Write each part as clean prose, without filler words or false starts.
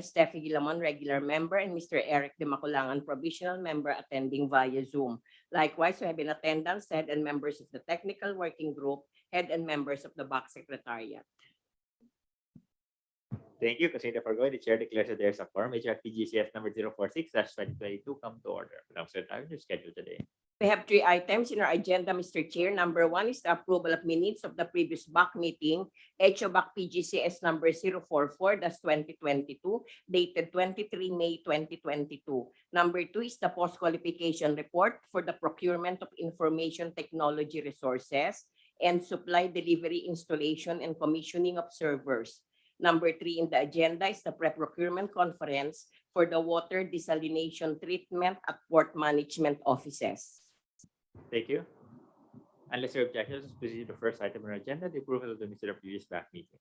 Steffi Gilamon, regular member, and Mr. Eric De Maculangan, provisional member, attending via Zoom. Likewise, we have in attendance head and members of the technical working group, head and members of the BAC Secretariat. Thank you. Consider foregoing, the chair declares that there is a quorum. HO-BAC-PGCS number 046/2022 come to order. Madam Secretary, your schedule today. We have 3 items in our agenda, Mr. Chair. Number 1 is the approval of minutes of the previous BAC meeting, HO-BAC-PGCS number 044-2022, dated 23 May 2022. Number 2 is the post-qualification report for the procurement of information technology resources and supply delivery installation and commissioning of servers. Number 3 in the agenda is the pre-procurement conference for the water desalination treatment at port management offices. Thank you. Unless there are objections, let's proceed to the first item on our agenda, the approval of the minutes of the previous BAC meeting.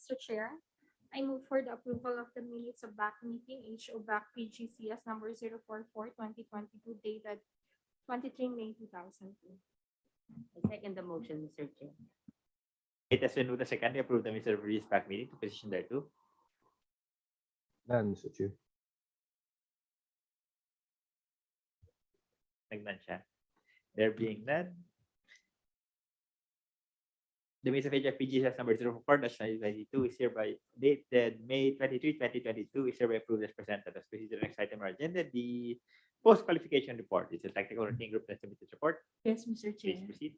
Mr. Chair, I move for the approval of the minutes of BAC meeting HO-BAC-PGCS number 044-2022 dated 23 May 2002. I second the motion, Mr. Chair. It has been moved and seconded to approve the minutes of the previous BAC meeting to position thereto. None, Mr. Chair. Nagnan siya. There being none, the minutes of HO-BAC-PGCS number 04-2022 is hereby dated May 23, 2022 is hereby approved as presented. As proceed to the next item on our agenda, the post-qualification report. It's a technical working group that submitted report. Yes, Mr. Please Chair. proceed.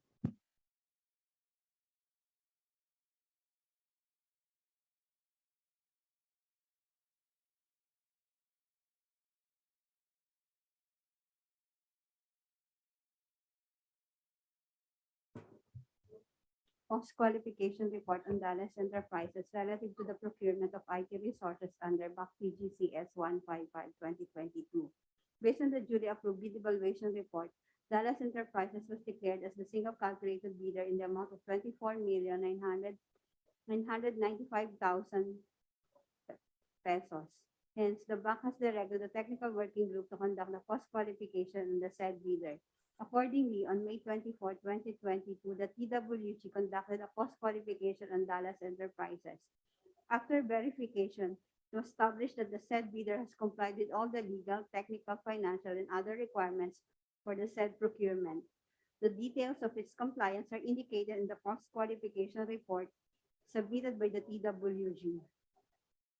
Post-qualification report on Dallas Enterprises relative to the procurement of IT resources under BAC PGCS 155-2022. Based on the duly approved bid evaluation report, Dallas Enterprises was declared as the single calculated bidder in the amount of 24,995,000 pesos. Hence, the BAC has directed the technical working group to conduct the post-qualification on the said bidder. Accordingly, on May 24, 2022, the TWG conducted a post-qualification on Dallas Enterprises. After verification, to establish that the said bidder has complied with all the legal, technical, financial, and other requirements for the said procurement. The details of its compliance are indicated in the post-qualification report submitted by the TWG.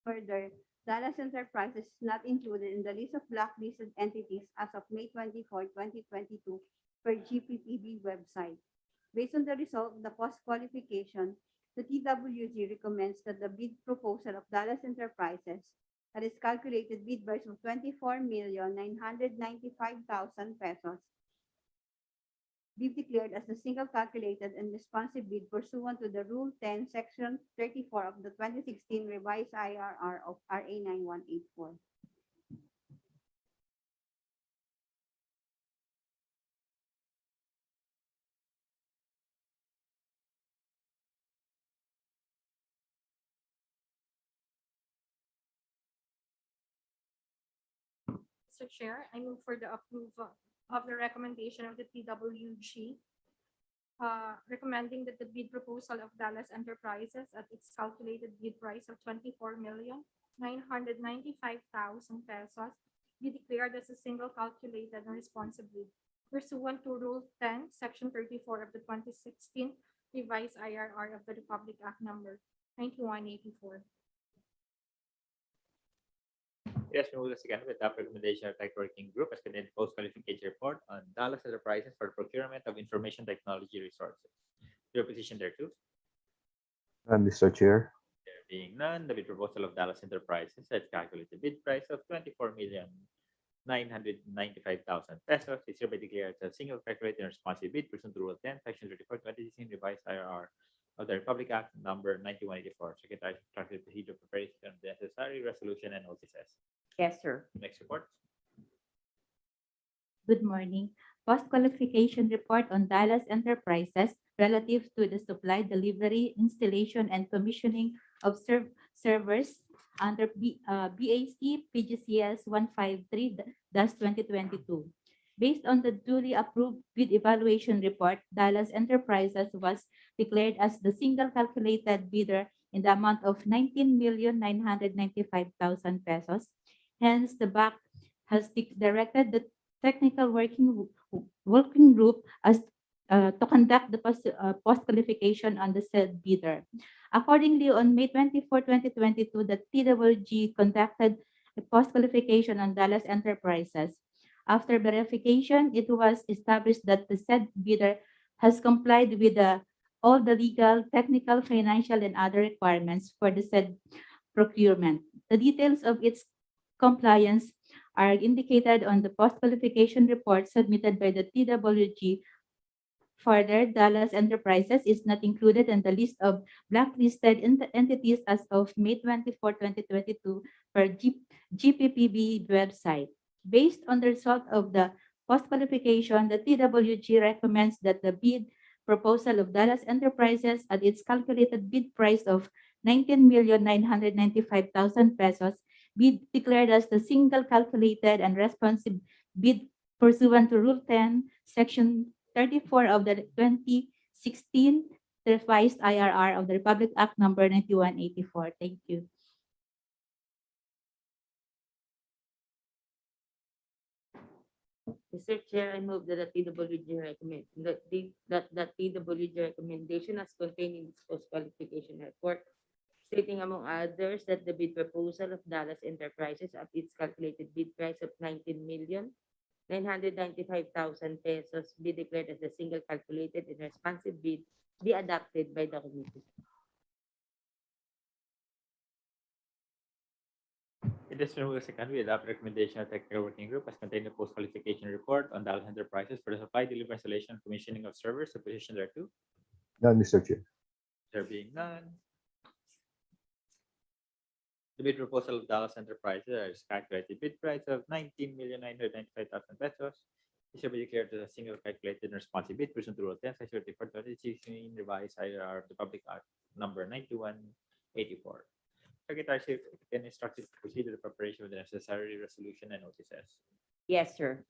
Further, Dallas Enterprises is not included in the list of blacklisted entities as of May 24, 2022 per GPPB website. Based on the result of the post-qualification, the TWG recommends that the bid proposal of Dallas Enterprises at its calculated bid price of 24,995,000 pesos be declared as the single calculated and responsive bid pursuant to the Rule 10, Section 34 of the 2016 revised IRR of RA 9184. Mr. Chair, I move for the approval of the recommendation of the TWG, recommending that the bid proposal of Dallas Enterprises at its calculated bid price of 24,995,000 pesos be declared as a single calculated and responsive bid pursuant to Rule 10, Section 34 of the 2016 revised IRR of the Republic Act number 9184. It has been moved and seconded with the recommendation of tech working group as contained in post-qualification report on Dallas Enterprises for procurement of information technology resources. Your position thereto. None, Mr. Chair. There being none, the bid proposal of Dallas Enterprises at calculated bid price of 24,995,000 pesos is hereby declared as a single calculated and responsive bid pursuant to Rule 10, Section 34, 2016 revised IRR of the Republic Act number 9184. Secretary instructed to heed of preparation of the necessary resolution and notices. Yes, sir. Next report. Good morning. Post-qualification report on Dallas Enterprises relative to the supply, delivery, installation, and commissioning of servers under BAC PGCS 153-2022. Based on the duly approved bid evaluation report, Dallas Enterprises was declared as the single calculated bidder in the amount of 19,995,000 pesos. Hence, the BAC has directed the technical working group as to conduct the post-qualification on the said bidder. Accordingly, on May 24, 2022, the TWG conducted a post-qualification on Dallas Enterprises. After verification, it was established that the said bidder has complied with all the legal, technical, financial, and other requirements for the said procurement. The details of its compliance are indicated on the post-qualification report submitted by the TWG. Further, Dallas Enterprises is not included in the list of blacklisted entities as of May 24, 2022 per GPPB website. Based on the result of the post-qualification, the TWG recommends that the bid proposal of Dallas Enterprises at its calculated bid price of 19,995,000 pesos be declared as the single calculated and responsive bid pursuant to Rule 10, Section 34 of the 2016 revised IRR of the Republic Act number 9184. Thank you. Mr. Chair, I move that the PWG recommend that PWG recommendation as contained in this post-qualification report, stating among others that the bid proposal of Dallas Enterprises at its calculated bid price of 19,995,000 pesos be declared as the single calculated and responsive bid be adopted by the committee. It is removed second. We adopt recommendation of technical working group as contained in the post-qualification report on Dallas Enterprises for the supply, delivery, installation, and commissioning of servers, the position thereto. None, Mr. Chair. There being none. The bid proposal of Dallas Enterprises is calculated bid price of 19,995,000 pesos. It shall be declared as a single calculated and responsive bid pursuant to Rule 10, Section 34, 2016 revised IRR of the Public Act number 9184. Secretary can instruct it to proceed with the preparation of the necessary resolution and notices. Yes, sir.